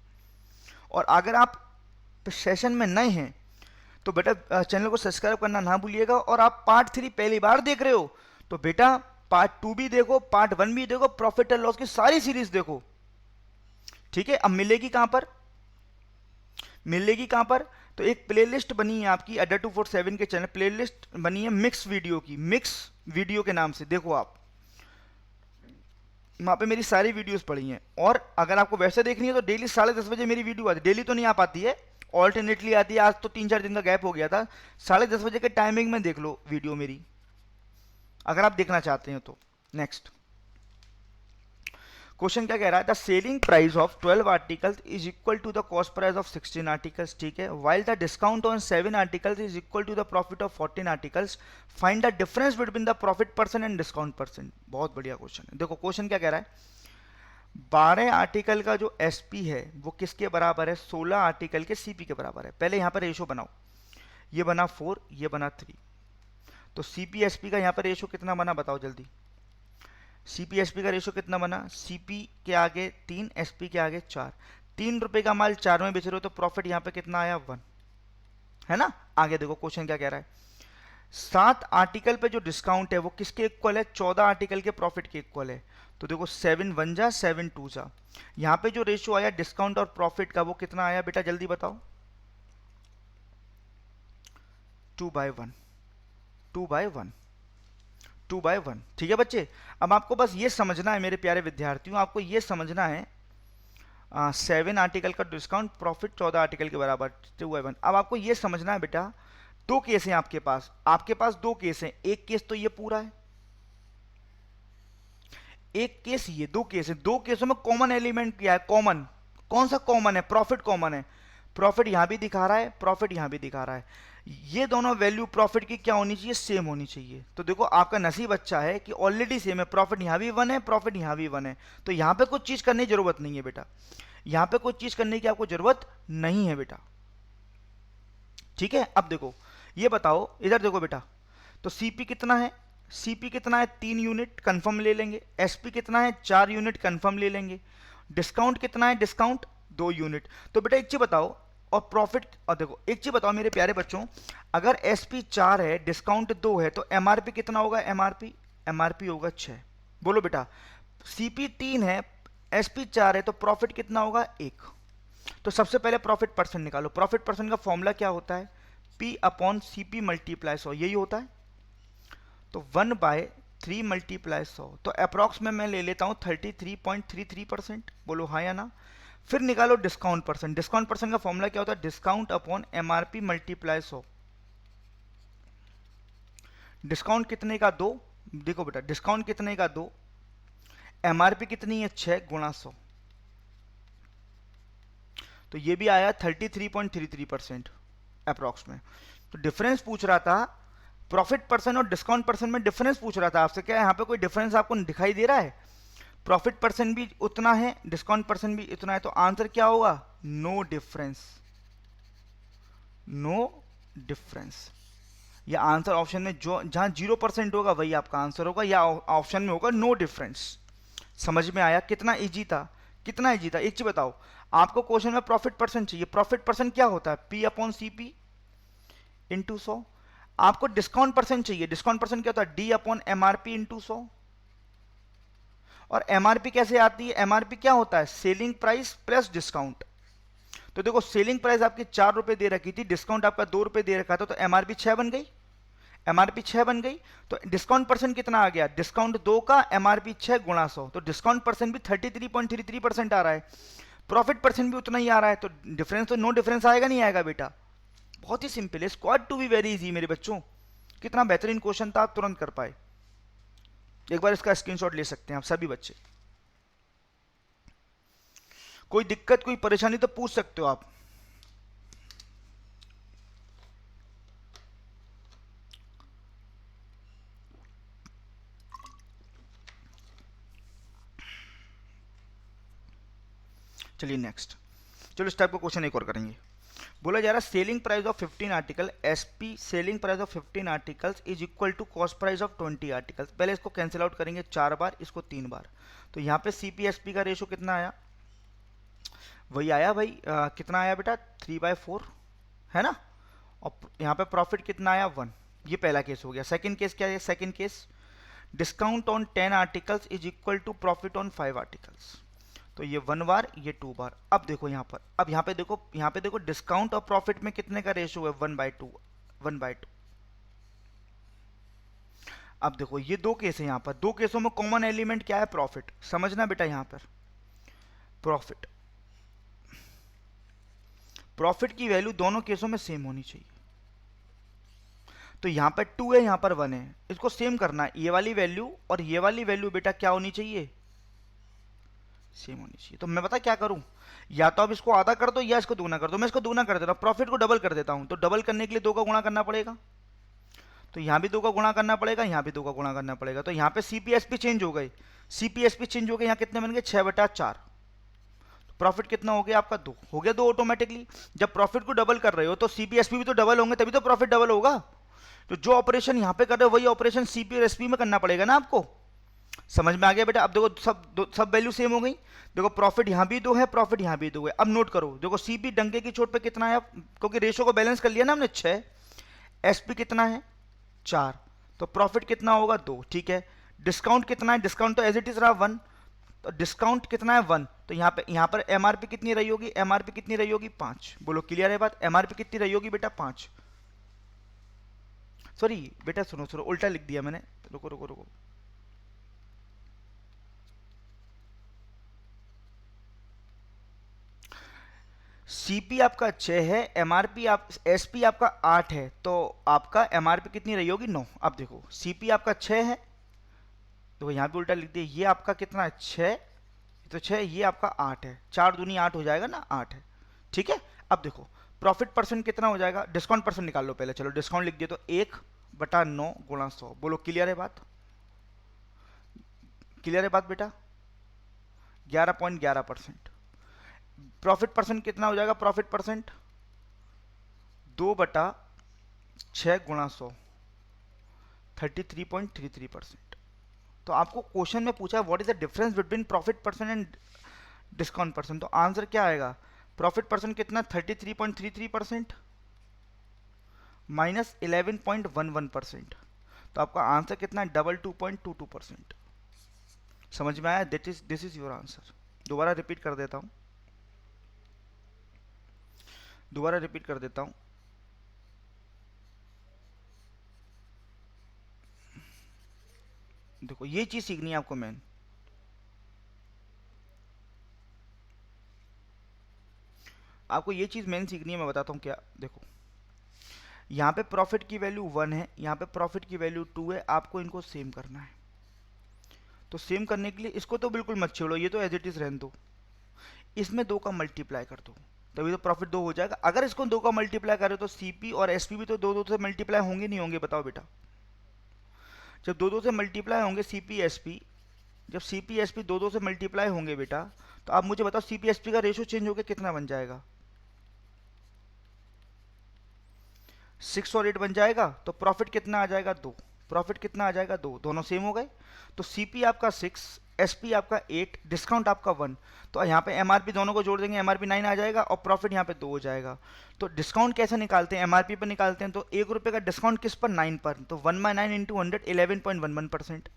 और अगर आप सेशन में नए हैं तो बेटा चैनल को सब्सक्राइब करना ना भूलिएगा। और आप पार्ट 3 पहली बार देख रहे हो तो बेटा पार्ट 2 भी देखो, पार्ट 1 भी देखो, प्रॉफिट एंड लॉस की सारी सीरीज देखो, ठीक है। अब मिलेगी कहां पर, मिलेगी कहां पर, तो एक प्लेलिस्ट बनी है आपकी अड्डा 247 के चैनल, प्लेलिस्ट बनी है मिक्स वीडियो की, मिक्स वीडियो के नाम से, देखो आप वहां पे मेरी सारी वीडियोस पड़ी हैं। और अगर आपको वैसे देखनी है तो डेली 10:30 बजे मेरी वीडियो आती है, डेली तो नहीं आ पाती है, ऑल्टरनेटली आती है। आज तो 3-4 दिन का गैप हो गया था, 10:30 बजे के टाइमिंग में देख लो वीडियो मेरी, अगर आप देखना चाहते हैं तो। नेक्स्ट क्वेश्चन क्या कह रहा है, the selling price of 12 articles is equal to the cost price of 16 articles, ठीक है। While the discount on 7 articles is equal to the profit of 14 articles, find the difference between the profit percent and discount percent. बहुत बढ़िया question है। देखो question क्या कह रहा है, 12 आर्टिकल का जो एसपी है वो किसके बराबर है, 16 आर्टिकल के सीपी के बराबर है। पहले यहां पर रेशो बनाओ, ये बना 4, ये बना 3, तो सीपी एसपी का यहां पर रेशो कितना बना बताओ जल्दी। सीपी एसपी का रेशो कितना बना, सीपी के आगे 3, एसपी के आगे 4। 3 रुपए का माल 4 में बेच रहे हो तो प्रॉफिट यहां पे कितना आया, 1, है ना। आगे देखो क्वेश्चन क्या कह रहा है, 7 आर्टिकल पे जो डिस्काउंट है वो किसके इक्वल है, 14 आर्टिकल के प्रॉफिट के इक्वल है। तो देखो 7 1 जा 7 2 जा, यहां पे जो रेशियो आया डिस्काउंट और प्रॉफिट का वो कितना आया बेटा जल्दी बताओ, 2/1, 2/1, 2/1, ठीक है बच्चे। अब आपको बस ये समझना है मेरे प्यारे विद्यार्थियों, आपको ये समझना है 7 आर्टिकल का डिस्काउंट, प्रॉफिट 14 आर्टिकल के बराबर, 2/1। अब आपको ये समझना है बेटा, दो केस हैं आपके पास 2 केस हैं। एक केस तो ये पूरा है, एक केस ये, 2 केस है। 2 केसों में कॉमन एलिमेंट क्या है, कॉमन, कौन सा कॉमन है, प्रॉफिट कॉमन है। प्रॉफिट यहां भी दिखा रहा है, प्रॉफिट यहां भी दिखा रहा है। ये दोनों वैल्यू प्रॉफिट की क्या होनी चाहिए, सेम होनी चाहिए। तो देखो आपका नसीब अच्छा है कि ऑलरेडी सेम है, प्रॉफिट यहां भी 1 है, प्रॉफिट यहां भी 1 है। तो यहां पे कुछ चीज करने की जरूरत नहीं है बेटा, यहां पे कुछ चीज करने की आपको जरूरत नहीं है बेटा, ठीक है। अब देखो ये बताओ, इधर देखो बेटा, तो सीपी कितना है, सीपी कितना है 3 यूनिट, कंफर्म ले लेंगे। एसपी कितना है 4 यूनिट, कंफर्म ले लेंगे। डिस्काउंट कितना है, डिस्काउंट 2 यूनिट। तो बेटा एक चीज बताओ, और प्रॉफिट, और देखो एक चीज बताओ मेरे प्यारे बच्चों, अगर एसपी 4 है, डिस्काउंट 2 है, तो एमआरपी कितना होगा, एमआरपी, एमआरपी होगा 6। बोलो बेटा, सीपी 3 है, एसपी 4 है, तो प्रॉफिट कितना होगा 1। तो सबसे पहले प्रॉफिट परसेंट निकालो। प्रॉफिट परसेंट का फॉर्मूला क्या होता है, पी अपॉन सीपी मल्टीप्लाई 100, यही होता है। तो 1/3 मल्टीप्लाई 100, तो अप्रॉक्स में मैं ले लेता हूं 33.33%। बोलो हाँ या ना। फिर निकालो डिस्काउंट परसेंट। डिस्काउंट परसेंट का फॉर्मूला क्या होता है, discount upon MRP multiply 100। Discount कितने का 2, देखो बेटा डिस्काउंट कितने का 2, एमआरपी कितनी है 6 गुणा 100, तो ये भी आया 33.33% अप्रॉक्स में। तो डिफरेंस पूछ रहा था, प्रॉफिट परसेंट और डिस्काउंट परसेंट में डिफरेंस पूछ रहा था आपसे, क्या यहाँ पे कोई डिफरेंस आपको दिखाई दे रहा है, प्रॉफिट परसेंट भी उतना है, डिस्काउंट परसेंट भी उतना है, तो आंसर क्या होगा, नो डिफरेंस, नो डिफरेंस। या आंसर ऑप्शन में जो जहां 0% होगा वही आपका आंसर होगा, या ऑप्शन में होगा नो डिफरेंस। समझ में आया, कितना इजी था, कितना इजी था। एक चीज बताओ, आपको क्वेश्चन में प्रॉफिट परसेंट चाहिए, प्रॉफिट परसेंट क्या होता है, P upon C P into 100। आपको डिस्काउंट परसेंट चाहिए, डिस्काउंट परसेंट क्या होता है, डी अपॉन एमआरपी इंटू 100। और एमआरपी कैसे आती है, एमआरपी क्या होता है, सेलिंग प्राइस प्लस डिस्काउंट। तो देखो सेलिंग प्राइस आपकी 4 रुपए दे रखी थी, डिस्काउंट आपका 2 रुपए दे रखा था, तो एमआरपी 6 बन गई, एमआरपी 6 बन गई। तो डिस्काउंट परसेंट कितना आ गया, डिस्काउंट 2 का, एमआरपी 6 गुणा 100, तो डिस्काउंट परसेंट भी 33.33% आ रहा है, प्रॉफिट परसेंट भी उतना ही आ रहा है। तो डिफरेंस तो नो डिफरेंस आएगा नहीं आएगा बेटा, बहुत ही सिंपल है, squad to be very easy मेरे बच्चों। कितना बेहतरीन क्वेश्चन था, आप तुरंत कर पाए। एक बार इसका स्क्रीनशॉट ले सकते हैं आप सभी बच्चे। कोई दिक्कत कोई परेशानी तो पूछ सकते हो आप। चलिए नेक्स्ट, चलो इस टाइप का क्वेश्चन एक और करेंगे। बोला जा रहा है selling price of 15 article, SP selling price of 15 articles is equal to cost price of 20 articles. पहले इसको कैंसिल आउट करेंगे 4 बार, इसको 3 बार। तो यहाँ पे सीपी एसपी का रेशो कितना आया, वही आया भाई, कितना आया बेटा 3/4, है ना। और यहाँ पे प्रॉफिट कितना आया 1। ये पहला केस हो गया। सेकंड केस क्या है? Second case, discount on 10 articles is equal to profit on 5 articles. तो ये 1 बार, ये 2 बार। अब देखो यहाँ पर, अब यहाँ पे देखो डिस्काउंट और प्रॉफिट में कितने का रेशियो है? 1/2, 1/2। अब देखो ये दो केस है, यहाँ पर दो केसों में कॉमन एलिमेंट क्या है? प्रॉफिट। समझना बेटा, यहाँ पर प्रॉफिट, प्रॉफिट की वैल्यू दोनों केसों में सेम होनी चाहिए। तो यहाँ पर 2 है, यहाँ पर 1 है, इसको सेम करना है। ये वाली वैल्यू और ये वाली वैल्यू बेटा क्या होनी चाहिए? सेम होनी चाहिए। तो मैं पता क्या करूं, या तो अब इसको आधा कर दो या इसको दूना कर दो। मैं इसको दूना कर देता हूं, प्रॉफिट को डबल कर देता हूं। तो डबल करने के लिए 2 का गुणा करना पड़ेगा, तो यहां भी 2 का गुणा करना पड़ेगा, यहां भी 2 का गुणा करना पड़ेगा। तो यहां पे सीपीएसपी चेंज हो गई, सीपीएसपी चेंज हो गए, यहां कितने बन गए? 6/4। प्रॉफिट कितना हो गया आपका? 2 हो गया। 2 ऑटोमेटिकली। जब प्रॉफिट को डबल कर रहे हो तो सीपीएसपी भी तो डबल होंगे, तभी तो प्रॉफिट डबल होगा। तो जो ऑपरेशन यहां पे कर रहे हो वही ऑपरेशन सीपी और एसपी में करना पड़ेगा ना आपको। समझ में आ गया बेटा? अब देखो सब वैल्यू सेम हो गई। देखो प्रॉफिट यहां भी 2 है, प्रॉफिट यहां भी 2 है। अब नोट करो, देखो सीपी डंके की चोट पे कितना है, क्योंकि रेशो को बैलेंस कर लिया ना हमने 6। एसपी कितना है? 4। तो प्रॉफिट कितना होगा? 2। ठीक है। डिस्काउंट कितना है? डिस्काउंट तो एज इट इज रहा 1। तो डिस्काउंट कितना है? 1। तो यहाँ पर एमआरपी कितनी रही होगी? एमआरपी कितनी रही होगी? 5। बोलो क्लियर है बात? एमआरपी कितनी रही होगी बेटा? 5। सॉरी बेटा, सुनो सुनो, उल्टा लिख दिया मैंने। रुको रुको रुको, सीपी आपका 6 है, एमआरपी आप एसपी आपका 8 है, तो आपका एमआरपी कितनी रही होगी? 9। अब देखो सीपी आपका 6 है, देखो यहाँ पे उल्टा लिख दिया। ये आपका कितना है? 6। तो 6, ये आपका 8 है। 4 दूनी 8 हो जाएगा ना, 8 है। ठीक है। अब देखो प्रॉफिट परसेंट कितना हो जाएगा? डिस्काउंट परसेंट निकाल लो पहले। चलो डिस्काउंट लिख दिया, तो 1/9 गुणा 100। बोलो क्लियर है बात? क्लियर है बात बेटा? 11.11%। प्रॉफिट परसेंट कितना हो जाएगा? प्रॉफिट परसेंट 2/6 गुणा 100, 33.33%। तो आपको क्वेश्चन में पूछा है what is the difference between profit percent and discount percent. तो आंसर क्या आएगा? प्रॉफिट परसेंट कितना? 33.33% माइनस 11.11%। तो आपका आंसर कितना है? 22.22%। समझ में आया? This is your answer. दोबारा रिपीट कर देता हूं, दोबारा रिपीट कर देता हूं। देखो ये चीज सीखनी है आपको मेन। आपको ये चीज मेन सीखनी है, मैं बताता हूं क्या। देखो यहाँ पे प्रॉफिट की वैल्यू 1 है, यहाँ पे प्रॉफिट की वैल्यू 2 है। आपको इनको सेम करना है। तो सेम करने के लिए इसको तो बिल्कुल मत छोड़ो, ये तो एज इट इज रहने दो। इसमें 2 का मल्टीप्लाई कर दो, तभी तो प्रॉफिट 2 हो जाएगा। अगर इसको 2 का मल्टीप्लाई करो तो सीपी और एसपी भी तो 2 से मल्टीप्लाई होंगे नहीं होंगे? बताओ बेटा। जब 2 से मल्टीप्लाई होंगे सीपी एसपी, जब सीपी एसपी 2 से मल्टीप्लाई होंगे बेटा, तो आप मुझे बताओ सीपी एसपी का रेशियो चेंज होकर कितना बन जाएगा? 6 और 8 बन जाएगा। तो प्रॉफिट कितना आ जाएगा? 2। प्रॉफिट कितना आ जाएगा? 2। दोनों सेम हो गए। तो सीपी आपका 6, एसपी आपका 8, डिस्काउंट आपका 1। तो यहाँ पे एमआरपी दोनों को जोड़ देंगे, एमआरपी 9 आ जाएगा और प्रॉफिट यहाँ पे 2 हो जाएगा। तो डिस्काउंट कैसे निकालते हैं? एमआरपी पर निकालते हैं। तो 1 रुपये का डिस्काउंट किस पर? 9 पर। तो 1/9 इंटू 100, 11.11%।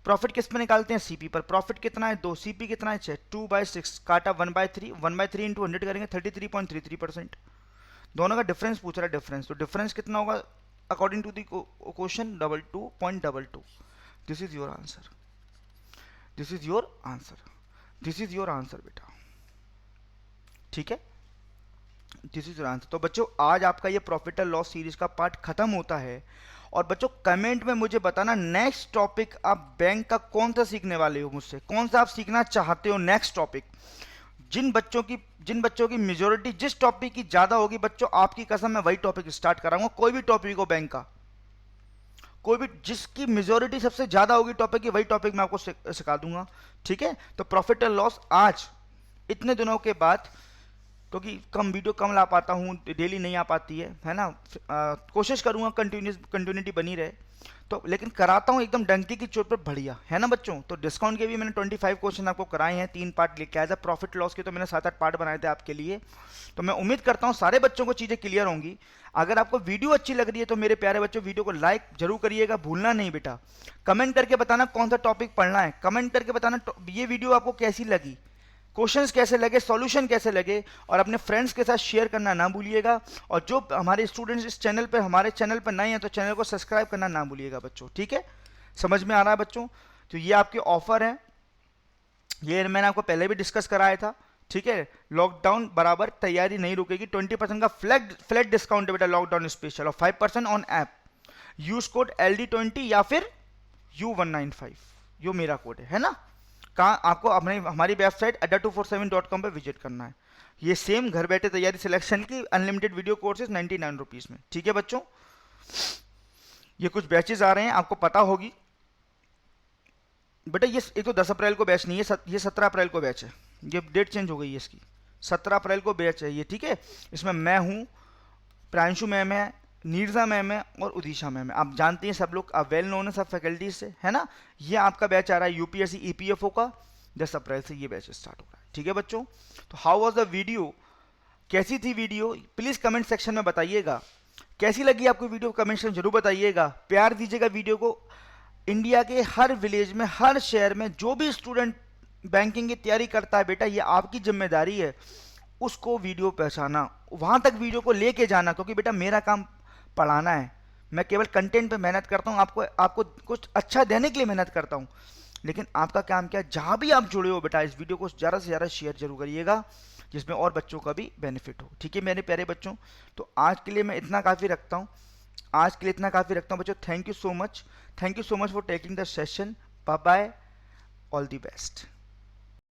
प्रॉफिट किस पर निकालते हैं? सीपी पर। प्रॉफिट कितना है? 2। सीपी कितना है? 6। 2/6 काटा 1/3, 1/3 इंटू 100 करेंगे 33.33%। दोनों का डिफरेंस पूछ रहा है, डिफरेंस। तो डिफरेंस कितना होगा according to the question? 22.22। This is your answer, this is your answer, this is your answer बेटा। ठीक है, दिस इज योर आंसर। तो बच्चों आज आपका ये प्रॉफिट एंड लॉस सीरीज का पार्ट खत्म होता है। और बच्चों कमेंट में मुझे बताना नेक्स्ट टॉपिक आप बैंक का कौन सा सीखने वाले हो, मुझसे कौन सा आप सीखना चाहते हो नेक्स्ट टॉपिक। जिन बच्चों की मेजोरिटी जिस टॉपिक की ज्यादा होगी बच्चों, आपकी कसम मैं वही टॉपिक स्टार्ट कराऊंगा। कोई भी टॉपिक हो बैंक का, कोई भी जिसकी मेजोरिटी सबसे ज्यादा होगी टॉपिक की, वही टॉपिक मैं आपको सिखा दूंगा। ठीक है। तो प्रॉफिट एंड लॉस आज इतने दिनों के बाद, क्योंकि कम वीडियो कम ला पाता हूँ, डेली नहीं आ पाती है ना। कोशिश करूंगा कंटिन्यूटी बनी रहे। तो लेकिन कराता हूँ एकदम डंकी की चोट पर बढ़िया, है ना बच्चों। तो डिस्काउंट के भी मैंने 25 क्वेश्चन आपको कराए हैं, 3 पार्ट लेके एज अ प्रॉफिट लॉस के तो मैंने 7-8 पार्ट बनाए थे आपके लिए। तो मैं उम्मीद करता हूँ सारे बच्चों को चीज़ें क्लियर होंगी। अगर आपको वीडियो अच्छी लग रही है तो मेरे प्यारे बच्चों वीडियो को लाइक जरूर करिएगा, भूलना नहीं बेटा। कमेंट करके बताना कौन सा टॉपिक पढ़ना है, कमेंट करके बताना ये वीडियो आपको कैसी लगी, क्वेश्चंस कैसे लगे, सॉल्यूशन कैसे लगे, और अपने फ्रेंड्स के साथ शेयर करना ना भूलिएगा। और जो हमारे स्टूडेंट्स इस चैनल पे हमारे चैनल पर नए हैं तो चैनल को सब्सक्राइब करना ना भूलिएगा बच्चों, ठीक है। समझ में आ रहा है बच्चों। तो ये आपके ऑफर है, ये मैंने आपको पहले भी डिस्कस कराया था, ठीक है। लॉकडाउन बराबर तैयारी नहीं रुकेगी, 20% का फ्लैट डिस्काउंट है बेटा लॉकडाउन स्पेशल, और 5% on app. Use code LD20 या फिर U195, यो मेरा कोड है ना। कहाँ आपको अपने हमारी वेबसाइट adda247.com पे विजिट करना है। ये सेम घर बैठे तैयारी सिलेक्शन की अनलिमिटेड वीडियो कोर्सेज 99 रुपीज़ में, ठीक है बच्चों। ये कुछ बैचेज आ रहे हैं, आपको पता होगी बेटा। ये एक तो 10 अप्रैल को बैच नहीं है, ये 17 अप्रैल को बैच है, ये डेट चेंज हो गई है इसकी, 17 अप्रैल को बैच है ये, ठीक है। इसमें मैं हूँ, प्रांशु मैम है, नीरजा मैम है और उदिशा मैम है। आप जानते हैं सब लोग, आप वेल नोन है सब फैकल्टीज से, है ना। ये आपका बैच आ रहा है यूपीएससी EPFO का, 10 अप्रैल से ये बैच स्टार्ट हो रहा है, ठीक है बच्चों। तो हाउ वाज द वीडियो, कैसी थी वीडियो, प्लीज़ कमेंट सेक्शन में बताइएगा। कैसी लगी आपको वीडियो, कमेंट सेक्शन जरूर बताइएगा, प्यार दीजिएगा वीडियो को। इंडिया के हर विलेज में, हर शहर में जो भी स्टूडेंट बैंकिंग की तैयारी करता है बेटा, ये आपकी जिम्मेदारी है उसको वीडियो पहुंचाना, वहां तक वीडियो को लेके जाना, क्योंकि बेटा मेरा काम पढ़ाना है। मैं केवल कंटेंट पे मेहनत करता हूँ, आपको कुछ अच्छा देने के लिए मेहनत करता हूँ, लेकिन आपका काम क्या है, जहाँ भी आप जुड़े हो बेटा इस वीडियो को ज़्यादा से ज़्यादा शेयर जरूर करिएगा, जिसमें और बच्चों का भी बेनिफिट हो, ठीक है मेरे प्यारे बच्चों। तो आज के लिए मैं इतना काफ़ी रखता हूँ, आज के लिए इतना काफ़ी रखता हूँ बच्चों। Thank you so much, thank you so much for taking the session. Bye bye, all the best.